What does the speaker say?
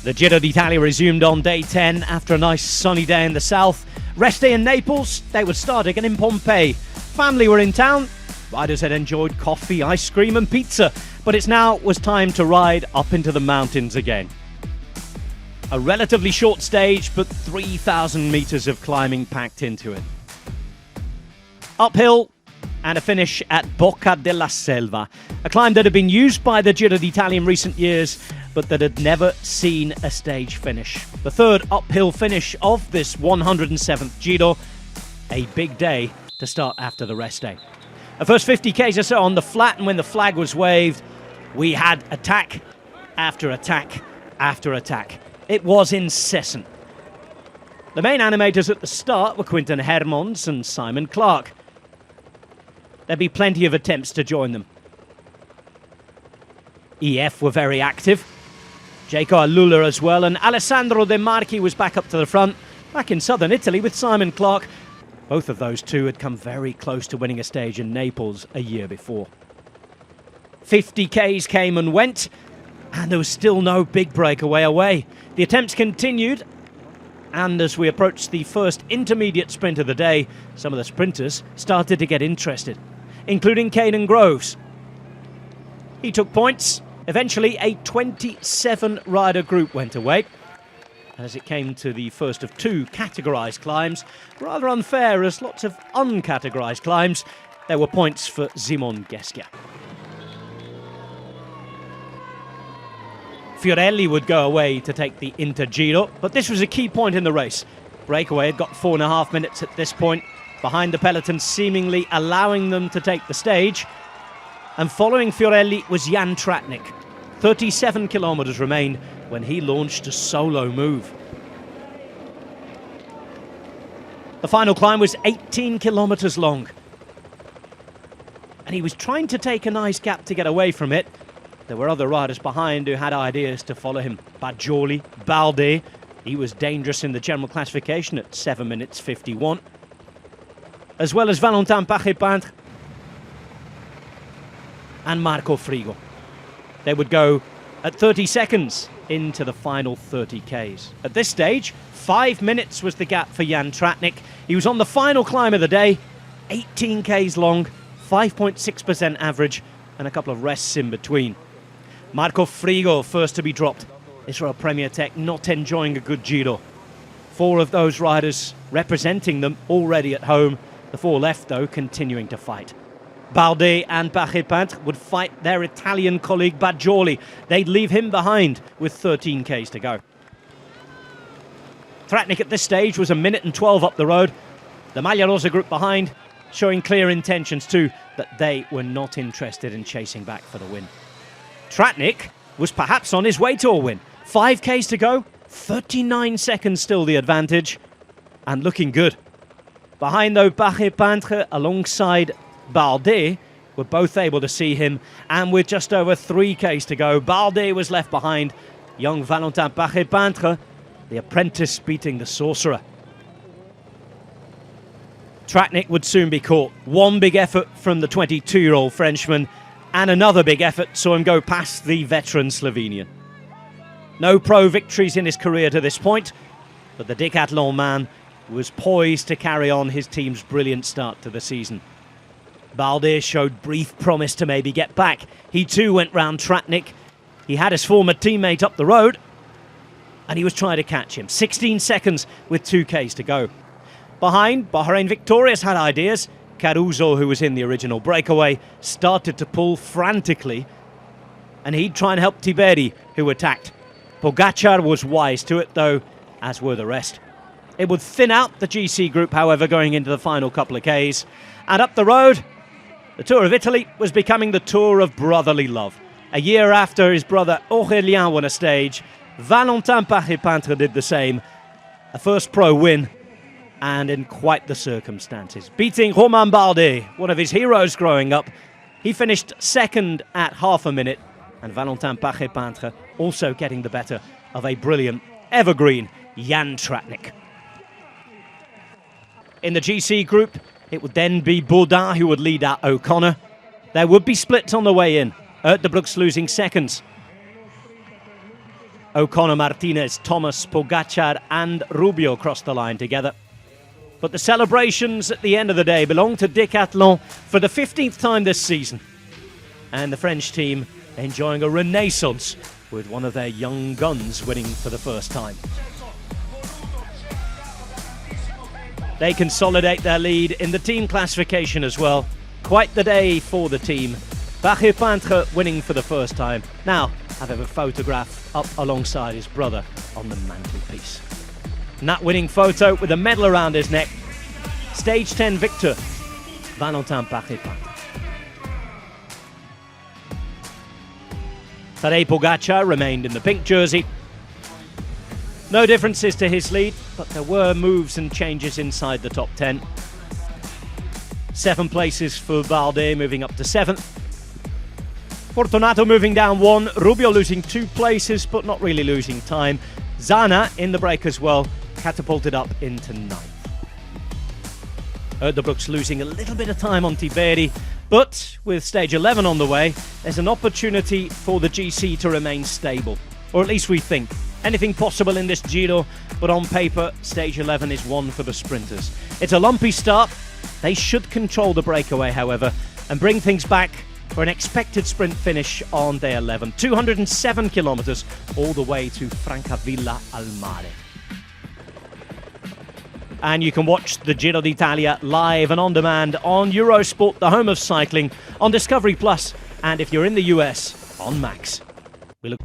The Giro d'Italia resumed on day 10 after a nice sunny day in the south. Rest day in Naples, they would start again in Pompeii. Family were in town. Riders had enjoyed coffee, ice cream and pizza, but it's now was time to ride up into the mountains again. A relatively short stage, but 3,000 metres of climbing packed into it. Uphill and a finish at Bocca della Selva, a climb that had been used by the Giro d'Italia in recent years, but that had never seen a stage finish. The third uphill finish of this 107th Giro, a big day to start after the rest day. The first 50 k's or so on the flat, and when the flag was waved, we had attack after attack after attack. It was incessant. The main animators at the start were Quinten Hermons and Simon Clark. There'd be plenty of attempts to join them. EF were very active. Jaco Alula as well, and Alessandro De Marchi was back up to the front, back in southern Italy with Simon Clark. Both of those two had come very close to winning a stage in Naples a year before. 50 k's came and went, and there was still no big breakaway away. The attempts continued, and as we approached the first intermediate sprint of the day, some of the sprinters started to get interested, including Caden Groves. He took points. Eventually, a 27-rider group went away. As it came to the first of two categorised climbs, rather unfair as lots of uncategorised climbs, there were points for Simon Geschke. Fiorelli would go away to take the Intergiro, but this was a key point in the race. Breakaway had got 4.5 minutes at this point, behind the peloton, seemingly allowing them to take the stage. And following Fiorelli was Jan Tratnik. 37 kilometres remained when he launched a solo move. The final climb was 18 kilometres long. And he was trying to take a nice gap to get away from it. There were other riders behind who had ideas to follow him. Bajoli, Balde, he was dangerous in the general classification at 7 minutes 51. As well as Valentin Paget-Peintre and Marco Frigo. They would go at 30 seconds into the final 30 k's. At this stage, 5 minutes was the gap for Jan Tratnik. He was on the final climb of the day, 18 k's long, 5.6% average, and a couple of rests in between. Marco Frigo first to be dropped. Israel Premier Tech not enjoying a good Giro. 4 of those riders representing them already at home. The 4 left, though, continuing to fight. Balde and Paget-Peintre would fight their Italian colleague Bajoli. They'd leave him behind with 13 k's to go. Tratnik at this stage was 1 minute and 12 up the road. The Maglia Rosa group behind, showing clear intentions too, that they were not interested in chasing back for the win. Tratnik was perhaps on his way to a win. 5 k's to go, 39 seconds still the advantage, and looking good. Behind though, Paget-Peintre alongside Balde were both able to see him, and with just over 3 k's to go, Balde was left behind. Young Valentin Paget-Peintre, the apprentice beating the sorcerer. Tratnik would soon be caught. One big effort from the 22-year-old Frenchman, and another big effort saw him go past the veteran Slovenian. No pro victories in his career to this point, but the Decathlon man was poised to carry on his team's brilliant start to the season. Balde showed brief promise to maybe get back. He too went round Tratnik. He had his former teammate up the road, and he was trying to catch him. 16 seconds with 2 k's to go. Behind, Bahrain Victorious had ideas. Caruso, who was in the original breakaway, started to pull frantically, and he'd try and help Tiberi, who attacked. Pogacar was wise to it, though, as were the rest. It would thin out the GC group, however, going into the final couple of k's. And up the road, the Tour of Italy was becoming the Tour of brotherly love. A year after his brother Aurélien won a stage, Valentin Paget-Peintre did the same. A first pro win, and in quite the circumstances. Beating Romain Balde, one of his heroes growing up. He finished second at half a minute, and Valentin Paget-Peintre also getting the better of a brilliant evergreen Jan Tratnik. In the GC group, it would then be Baudin who would lead out O'Connor. There would be splits on the way in. Uertebroeks losing seconds. O'Connor, Martinez, Thomas, Pogacar and Rubio crossed the line together. But the celebrations at the end of the day belong to Decathlon for the 15th time this season. And the French team enjoying a renaissance with one of their young guns winning for the first time. They consolidate their lead in the team classification as well. Quite the day for the team. Barret-Peintre winning for the first time. Now, have a photograph up alongside his brother on the mantelpiece. And that winning photo with a medal around his neck. Stage 10 victor, Valentin Barret-Peintre. Tadej Pogacar remained in the pink jersey. No differences to his lead, but there were moves and changes inside the top 10. 7 places for Bardet, moving up to 7th. Fortunato moving down 1, Rubio losing 2 places, but not really losing time. Zana in the break as well, catapulted up into 9th. Erdebrooks losing a little bit of time on Tiberi, but with stage 11 on the way, there's an opportunity for the GC to remain stable, or at least we think. Anything possible in this Giro, but on paper, stage 11 is one for the sprinters. It's a lumpy start. They should control the breakaway, however, and bring things back for an expected sprint finish on day 11. 207 kilometres all the way to Francavilla al Mare. And you can watch the Giro D'Italia live and on demand on Eurosport, the home of cycling, on Discovery Plus, and if you're in the US, on Max. We look